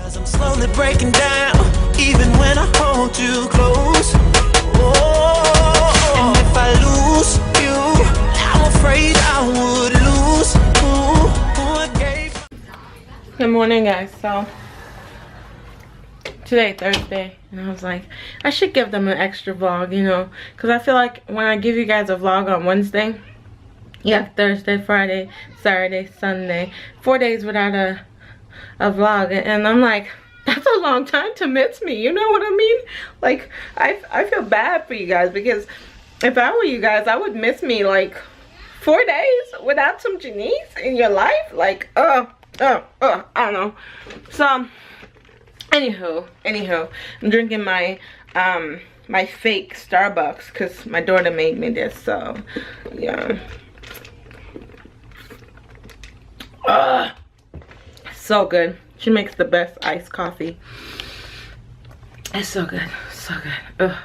'Cause I'm slowly breaking down, even when I hold you close. Oh, and if I lose you, I'm afraid I would lose who I gave. Good morning, guys. So today, Thursday, and I was like, I should give them an extra vlog, you know, because I feel like when I give you guys a vlog on Wednesday, yeah, Thursday, Friday, Saturday, Sunday, 4 days without a vlog, and I'm like, that's a long time to miss me, you know what I mean? Like, I feel bad for you guys, because if I were you guys, I would miss me like 4 days without some Janice in your life. Like, I don't know. So anywho, I'm drinking my my fake Starbucks because my daughter made me this. So yeah, so good. She makes the best iced coffee. It's so good, so good.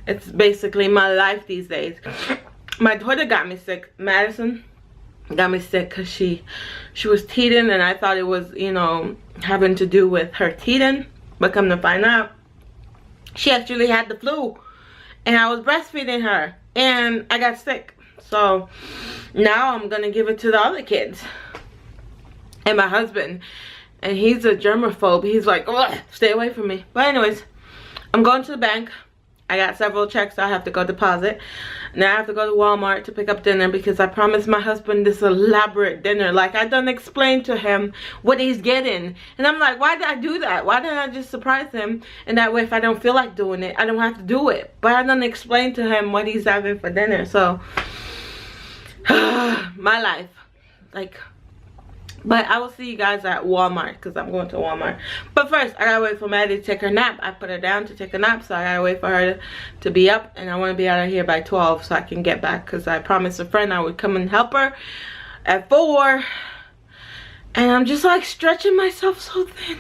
It's basically my life these days. My daughter got me sick. Madison got me sick because she was teething, and I thought it was, you know, having to do with her teething, but come to find out, she actually had the flu, and I was breastfeeding her, and I got sick. So now I'm gonna give it to the other kids and my husband, and he's a germaphobe. He's like, ugh, stay away from me. But anyways, I'm going to the bank. I got several checks I have to go deposit. Now I have to go to Walmart to pick up dinner because I promised my husband this elaborate dinner. Like, I done explained to him what he's getting. And I'm like, why did I do that? Why didn't I just surprise him? And that way, if I don't feel like doing it, I don't have to do it. But I done explained to him what he's having for dinner. So, my life. Like, but I will see you guys at Walmart because I'm going to Walmart. But first, I gotta wait for Maddie to take her nap. I put her down to take a nap, so I gotta wait for her to be up. And I want to be out of here by 12 so I can get back, because I promised a friend I would come and help her at 4. And I'm just like stretching myself so thin.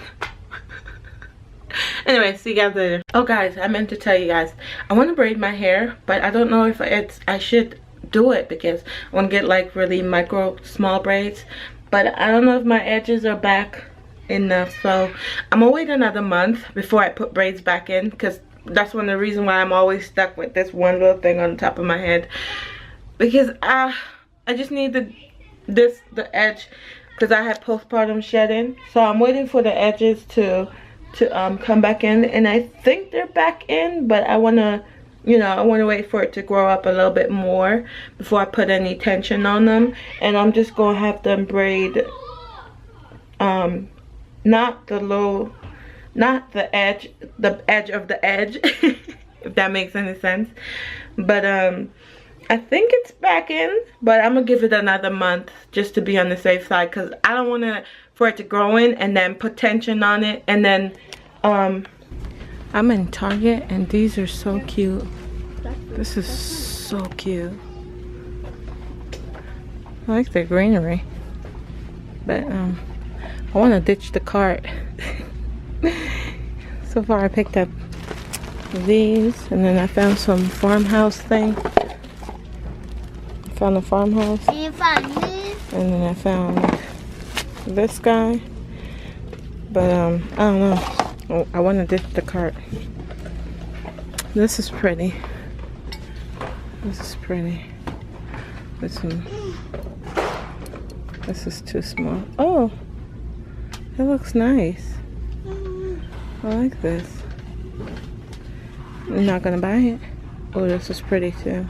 Anyway, see you guys later. Oh guys, I meant to tell you guys, I want to braid my hair, but I don't know if I should do it because I want to get like really micro small braids. But I don't know if my edges are back enough, so I'm gonna wait another month before I put braids back in, because that's one of the reasons why I'm always stuck with this one little thing on the top of my head, because I just need the edge, because I had postpartum shedding, so I'm waiting for the edges to come back in, and I think they're back in, but I wanna, you know, I want to wait for it to grow up a little bit more before I put any tension on them. And I'm just going to have them braid, not the edge of the edge, if that makes any sense. But I think it's back in, but I'm going to give it another month just to be on the safe side, because I don't want for it to grow in and then put tension on it, and then I'm in Target, and these are so cute. This is so cute. I like the greenery, but I want to ditch the cart. So far I picked up these, and then I found some farmhouse thing. I found a farmhouse. And you found this? And then I found this guy. But I don't know. Oh, I want to ditch the cart. This is pretty. This is pretty. This one. This is too small. Oh, it looks nice. I like this. I'm not gonna buy it. Oh, this is pretty too.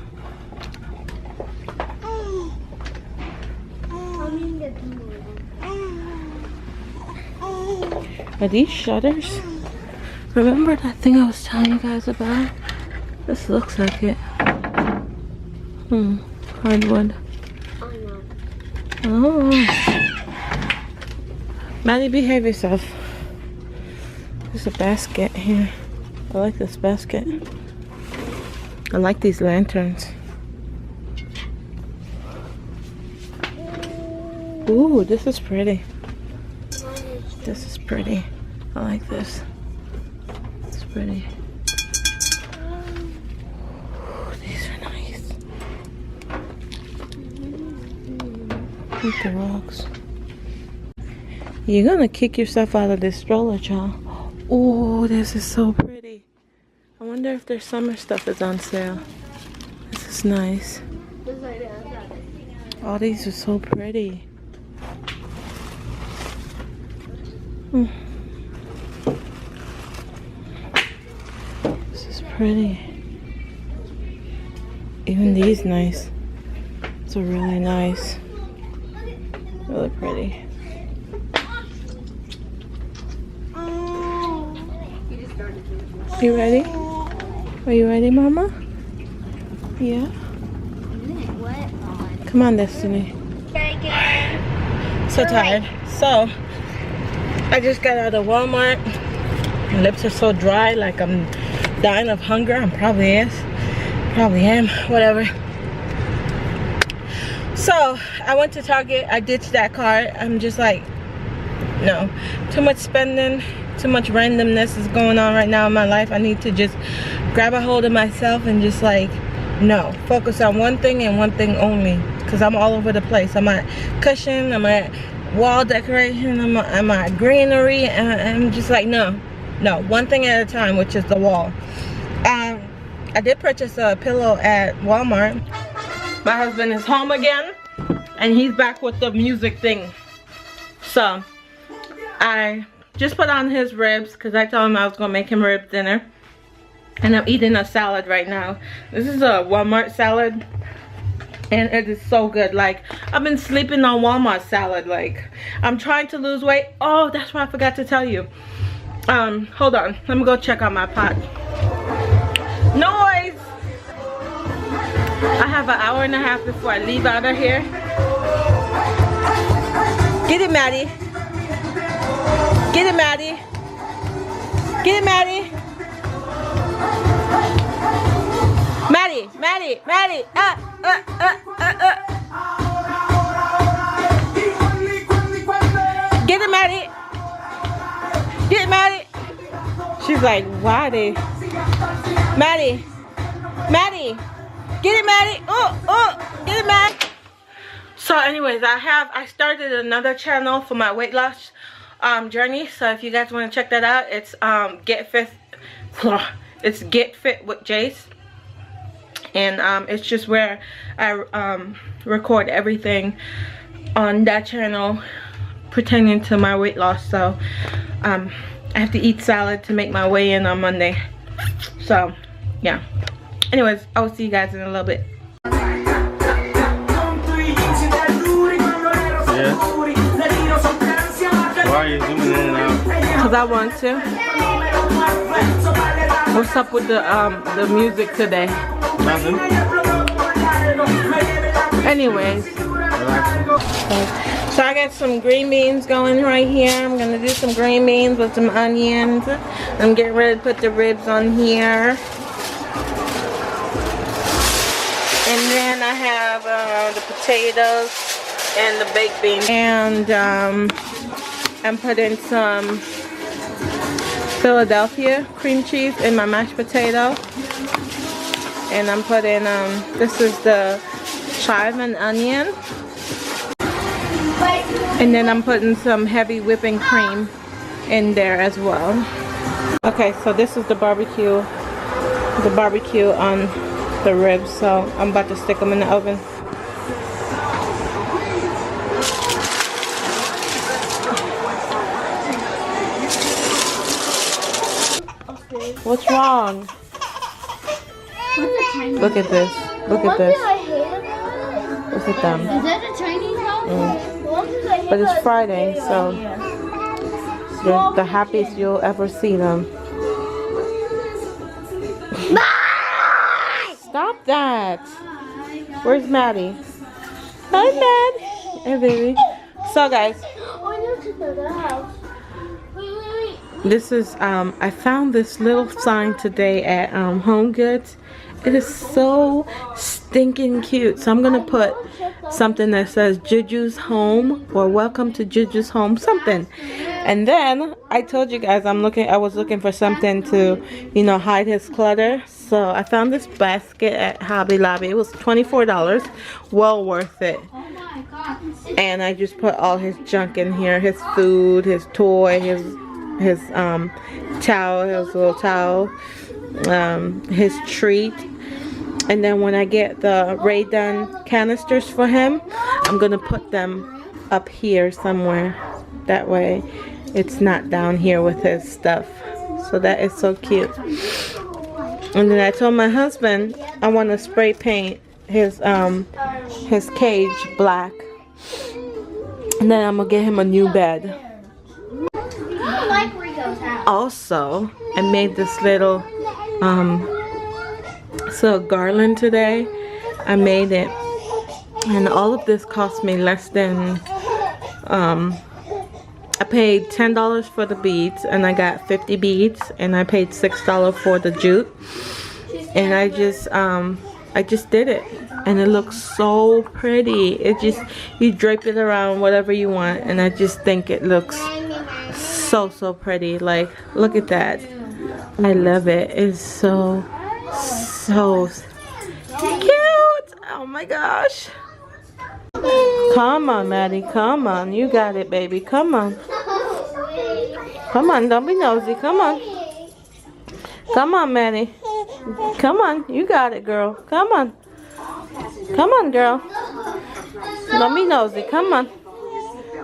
Are these shutters? Remember that thing I was telling you guys about? This looks like it. Hardwood. Oh. Maddie, behave yourself. There's a basket here. I like this basket. I like these lanterns. Ooh, this is pretty. This is pretty. I like this. It's pretty. Ooh, these are nice. Look at the rocks. You're gonna kick yourself out of this stroller, child. Oh, this is so pretty. I wonder if their summer stuff is on sale. This is nice. Oh, these are so pretty. This is pretty. Even these nice. These are really nice. Really pretty. You ready? Are you ready, Mama? Yeah? Come on, Destiny. So tired. So, I just got out of Walmart. My lips are so dry, like I'm dying of hunger. I probably am, whatever. So, I went to Target. I ditched that cart. I'm just like, no. Too much spending. Too much randomness is going on right now in my life. I need to just grab a hold of myself and just like, no, focus on one thing and one thing only, because I'm all over the place. I'm at cushion, I'm at wall decoration, I'm at greenery, and I'm just like, no, one thing at a time, which is the wall. I did purchase a pillow at Walmart. My husband is home again, and he's back with the music thing. So I just put on his ribs because I told him I was gonna make him rib dinner. And I'm eating a salad right now. This is a Walmart salad. And it is so good. Like, I've been sleeping on Walmart salad. Like, I'm trying to lose weight. Oh, that's what I forgot to tell you. Hold on. Let me go check out my pot. Noise! I have an hour and a half before I leave out of here. Get it, Maddie. Get it, Maddie. Get it, Maddie. Maddie. Get it, Maddie. Get it, Maddie. She's like, why they? Maddie. Get it, Maddie. Get it, Maddie. So anyways, I started another channel for my weight loss journey. So if you guys want to check that out, it's Get Fit with Jace. And it's just where I record everything on that channel pertaining to my weight loss. So I have to eat salad to make my way in on Monday. So yeah, anyways, I will see you guys in a little bit. Yeah. Why are you zooming in and out? Because I want to. What's up with the music today? Nothing. Anyways, so I got some green beans going right here. I'm gonna do some green beans with some onions. I'm getting ready to put the ribs on here. And then I have the potatoes and the baked beans. And I'm putting some Philadelphia cream cheese in my mashed potato. And I'm putting, this is the chive and onion. And then I'm putting some heavy whipping cream in there as well. Okay, so this is the barbecue on the ribs. So I'm about to stick them in the oven. What's wrong? Look at this. Look at this. Look at them. Is that a Chinese house? But it's Friday, so they're the happiest you'll ever see them. Stop that. Where's Maddie? Hi, Maddie. Hey, baby. So, guys. This is, I found this little sign today at Home Goods. It is so stinking cute. So I'm going to put something that says Juju's Home or Welcome to Juju's Home, something. And then I told you guys I was looking for something to, you know, hide his clutter. So I found this basket at Hobby Lobby. It was $24. Well worth it. And I just put all his junk in here. His food, his toy, his towel, his little towel, his treat. And then when I get the Ray-Dun canisters for him, I'm gonna put them up here somewhere. That way it's not down here with his stuff. So that is so cute. And then I told my husband I want to spray paint his cage black. And then I'm gonna get him a new bed. Also, I made this little garland today. I made it, and all of this cost me less than I paid $10 for the beads, and I got 50 beads, and I paid $6 for the jute. And I just did it, and it looks so pretty. It just, you drape it around whatever you want, and I just think it looks so pretty. Like, look at that. I love it. It's so cute. Oh my gosh. Come on, Maddie. Come on. You got it, baby. Come on. Come on. Don't be nosy. Come on. Come on, Maddie. Come on. You got it, girl. Come on. Come on, girl. Don't be nosy. Come on.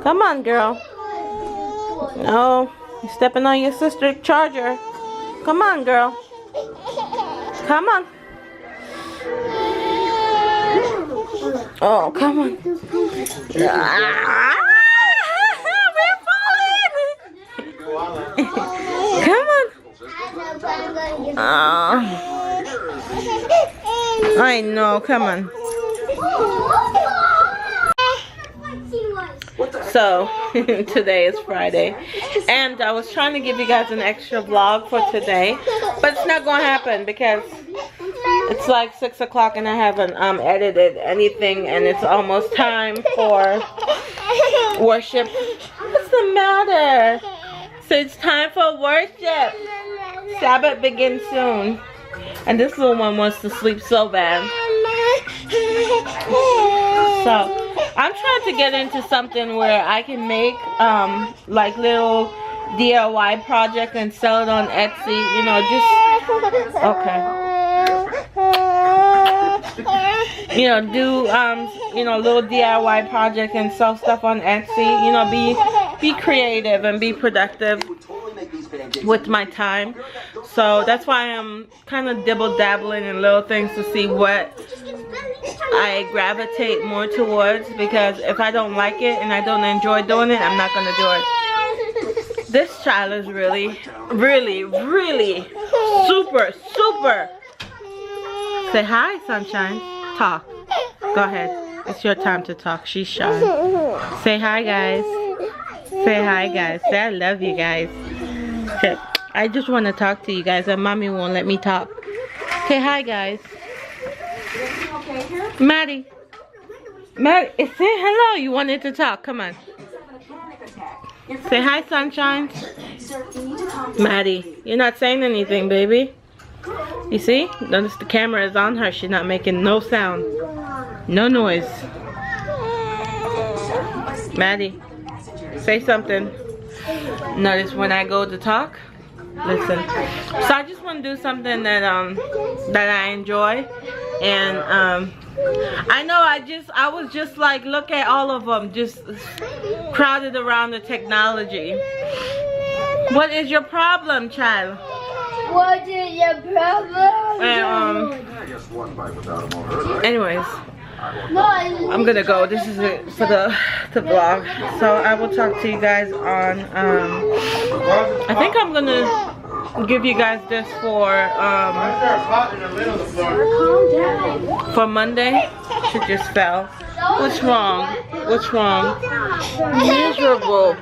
Come on, girl. Oh, you're stepping on your sister's charger. Come on, girl. Come on. Oh, come on. We're falling. Come on. I know, come on. So, today is Friday, and I was trying to give you guys an extra vlog for today, but it's not going to happen because it's like 6 o'clock and I haven't edited anything, and it's almost time for worship. What's the matter? So it's time for worship. Sabbath begins soon, and this little one wants to sleep so bad. So I'm trying to get into something where I can make like little DIY project and sell it on Etsy, you know, just okay. You know, do you know, little DIY project and sell stuff on Etsy, you know, be creative and be productive with my time. So that's why I'm kind of dibble-dabbling in little things to see what I gravitate more towards, because if I don't like it and I don't enjoy doing it, I'm not gonna do it. This child is really super. Say hi, sunshine. Talk. Go ahead. It's your time to talk. She's shy. Say hi, guys. Say hi, guys. Say I love you guys. Okay. I just want to talk to you guys, and mommy won't let me talk. Say hi, guys. Maddie, say hello. You wanted to talk. Come on. Say hi, sunshine. Maddie, you're not saying anything, baby. You see? Notice the camera is on her. She's not making no sound. No noise. Maddie, say something. Notice when I go to talk, listen. So I just want to do something that that I enjoy, and I know I was just like, look at all of them just crowded around the technology. What is your problem, child? What is your problem? And, anyways, I'm gonna go. This is it for the vlog. So I will talk to you guys on I think I'm gonna give you guys this for Monday. She just fell. What's wrong? What's wrong? Miserable.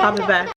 I'll be back.